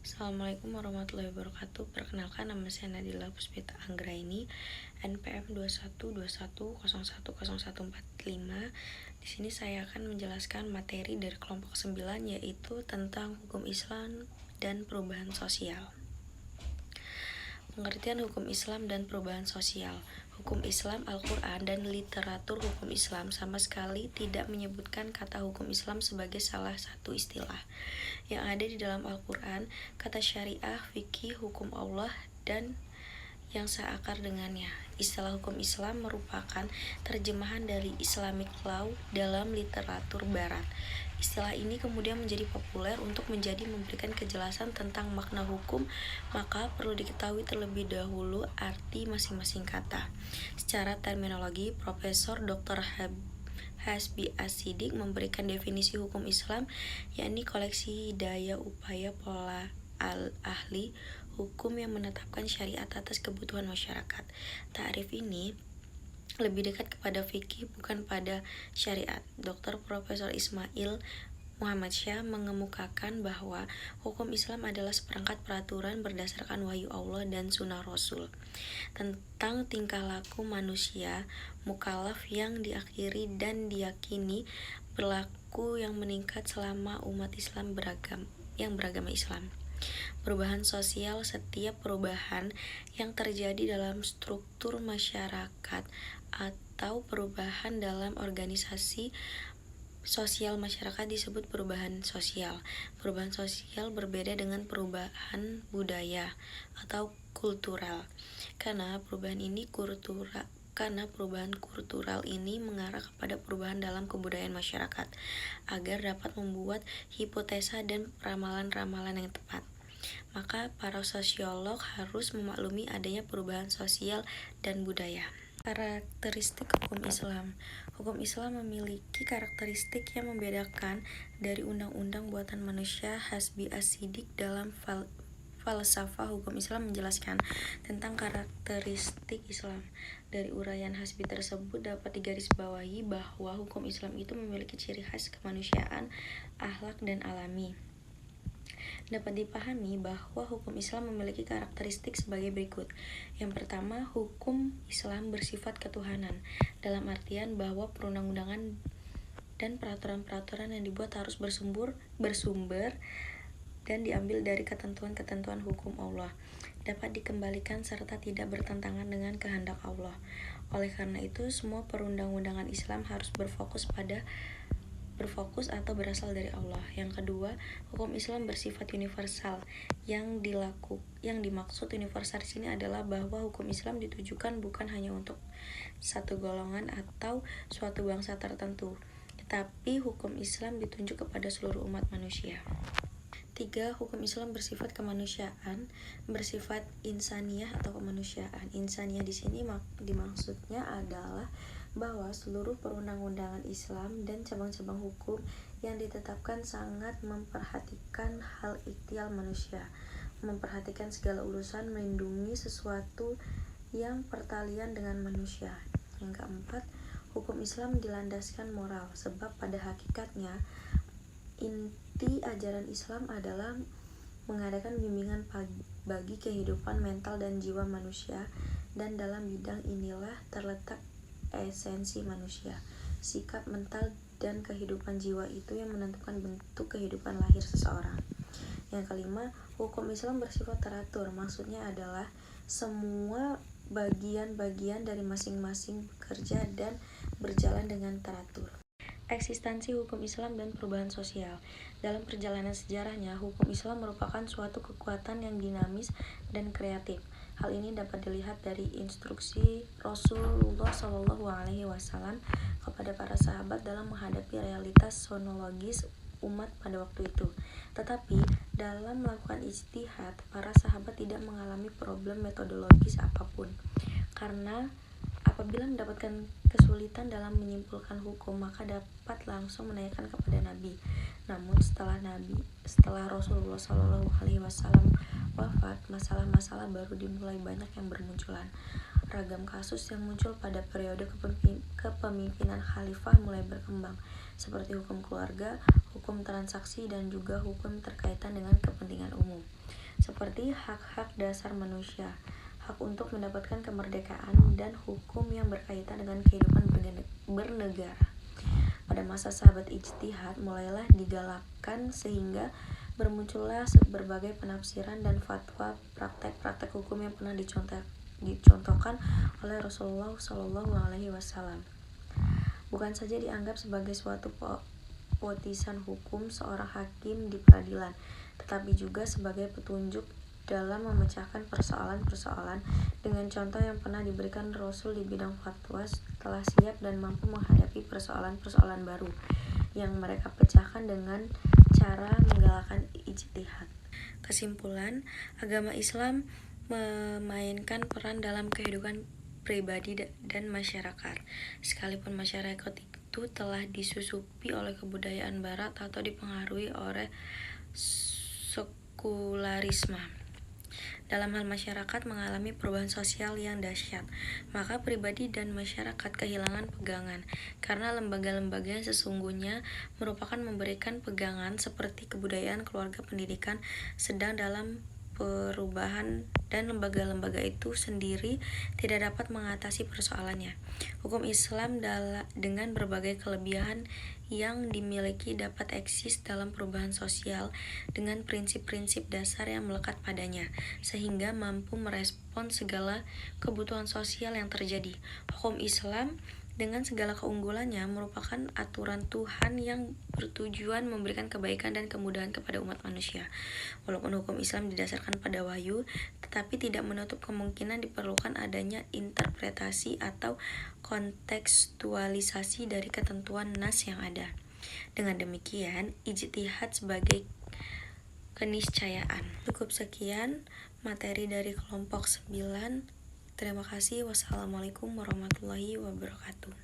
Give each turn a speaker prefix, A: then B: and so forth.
A: Assalamualaikum warahmatullahi wabarakatuh. Perkenalkan, nama saya Nadila Puspita Anggraini, NPM 2121010145. Di sini saya akan menjelaskan materi dari kelompok 9, yaitu tentang hukum Islam dan perubahan sosial. Pengertian hukum Islam dan perubahan sosial. Hukum Islam, Al-Quran, dan literatur hukum Islam sama sekali tidak menyebutkan kata hukum Islam sebagai salah satu istilah. Yang ada di dalam Al-Quran, kata syariah, fikih, hukum Allah, dan yang seakar dengannya. Istilah hukum Islam merupakan terjemahan dari Islamic law dalam literatur barat. Istilah ini kemudian menjadi populer untuk memberikan kejelasan tentang makna hukum, maka perlu diketahui terlebih dahulu arti masing-masing kata. Secara terminologi, Profesor Dr. Hasbi As-Siddiq memberikan definisi hukum Islam, yakni koleksi daya upaya pola al-ahli hukum yang menetapkan syariat atas kebutuhan masyarakat. Ta'rif ini lebih dekat kepada fikih bukan pada syariat. Dr. Profesor Ismail Muhammad Syah mengemukakan bahwa hukum Islam adalah seperangkat peraturan berdasarkan wahyu Allah dan sunnah Rasul tentang tingkah laku manusia mukallaf yang diakhiri dan diyakini berlaku yang meningkat selama umat Islam beragama Islam. Perubahan sosial, setiap perubahan yang terjadi dalam struktur masyarakat atau perubahan dalam organisasi sosial masyarakat disebut perubahan sosial. Perubahan sosial berbeda dengan perubahan budaya atau kultural. Karena perubahan kultural ini mengarah kepada perubahan dalam kebudayaan masyarakat agar dapat membuat hipotesa dan ramalan-ramalan yang tepat. Maka para sosiolog harus memaklumi adanya perubahan sosial dan budaya. Karakteristik hukum Islam. Hukum Islam memiliki karakteristik yang membedakan dari undang-undang buatan manusia. Hasbi As-Siddiq dalam falsafah hukum Islam menjelaskan tentang karakteristik Islam. Dari uraian Hasbi tersebut dapat digarisbawahi bahwa hukum Islam itu memiliki ciri khas kemanusiaan, akhlak, dan alami. Dapat dipahami bahwa hukum Islam memiliki karakteristik sebagai berikut. Yang pertama, hukum Islam bersifat ketuhanan, dalam artian bahwa perundang-undangan dan peraturan-peraturan yang dibuat harus bersumber dan diambil dari ketentuan-ketentuan hukum Allah, dapat dikembalikan serta tidak bertentangan dengan kehendak Allah. Oleh karena itu, semua perundang-undangan Islam harus berfokus atau berasal dari Allah. Yang kedua, hukum Islam bersifat universal. Yang dimaksud universal di sini adalah bahwa hukum Islam ditujukan bukan hanya untuk satu golongan atau suatu bangsa tertentu, tetapi hukum Islam ditunjuk kepada seluruh umat manusia. 3. Hukum Islam bersifat kemanusiaan, bersifat insaniyah atau kemanusiaan. Insaniyah di sini dimaksudnya adalah bahwa seluruh perundang-undangan Islam dan cabang-cabang hukum yang ditetapkan sangat memperhatikan hal ikhtiar manusia, memperhatikan segala urusan, melindungi sesuatu yang pertalian dengan manusia. Yang keempat, hukum Islam dilandaskan moral, sebab pada hakikatnya inti ajaran Islam adalah mengadakan bimbingan bagi kehidupan mental dan jiwa manusia, dan dalam bidang inilah terletak esensi manusia. Sikap mental dan kehidupan jiwa itu yang menentukan bentuk kehidupan lahir seseorang. Yang kelima, hukum Islam bersifat teratur. Maksudnya adalah semua bagian-bagian dari masing-masing bekerja dan berjalan dengan teratur. Eksistensi hukum Islam dan perubahan sosial. Dalam perjalanan sejarahnya, hukum Islam merupakan suatu kekuatan yang dinamis dan kreatif. Hal ini dapat dilihat dari instruksi Rasulullah SAW kepada para sahabat dalam menghadapi realitas sonologis umat pada waktu itu. Tetapi dalam melakukan ijtihad, para sahabat tidak mengalami problem metodologis apapun, karena apabila mendapatkan kesulitan dalam menyimpulkan hukum, maka dapat langsung menanyakan kepada Nabi. Namun setelah Rasulullah SAW wafat, masalah-masalah baru dimulai banyak yang bermunculan. Ragam kasus yang muncul pada periode kepemimpinan khalifah mulai berkembang, seperti hukum keluarga, hukum transaksi, dan juga hukum terkaitan dengan kepentingan umum. seperti hak-hak dasar manusia, hak untuk mendapatkan kemerdekaan, dan hukum yang berkaitan dengan kehidupan bernegara. Pada masa sahabat ijtihad mulailah digalakkan sehingga bermuncullah berbagai penafsiran dan fatwa praktek-praktek hukum yang pernah dicontohkan oleh Rasulullah SAW. Bukan saja dianggap sebagai suatu potisan hukum seorang hakim di peradilan, tetapi juga sebagai petunjuk dalam memecahkan persoalan-persoalan dengan contoh yang pernah diberikan Rasul di bidang fatwa setelah siap dan mampu menghadapi persoalan-persoalan baru yang mereka pecahkan dengan cara menggalakkan ijtihad. Kesimpulan, agama Islam memainkan peran dalam kehidupan pribadi dan masyarakat. Sekalipun masyarakat itu telah disusupi oleh kebudayaan barat atau dipengaruhi oleh sekularisme, dalam hal masyarakat mengalami perubahan sosial yang dahsyat, maka pribadi dan masyarakat kehilangan pegangan, karena lembaga-lembaga yang sesungguhnya merupakan memberikan pegangan seperti kebudayaan, keluarga, pendidikan, sedang dalam perubahan dan lembaga-lembaga itu sendiri tidak dapat mengatasi persoalannya. Hukum Islam dengan berbagai kelebihan yang dimiliki dapat eksis dalam perubahan sosial dengan prinsip-prinsip dasar yang melekat padanya, sehingga mampu merespon segala kebutuhan sosial yang terjadi. Hukum Islam dengan segala keunggulannya merupakan aturan Tuhan yang bertujuan memberikan kebaikan dan kemudahan kepada umat manusia. Walaupun hukum Islam didasarkan pada wahyu, tetapi tidak menutup kemungkinan diperlukan adanya interpretasi atau kontekstualisasi dari ketentuan nas yang ada. Dengan demikian, ijtihad sebagai keniscayaan. Cukup sekian materi dari kelompok 9. Terima kasih. Wassalamualaikum warahmatullahi wabarakatuh.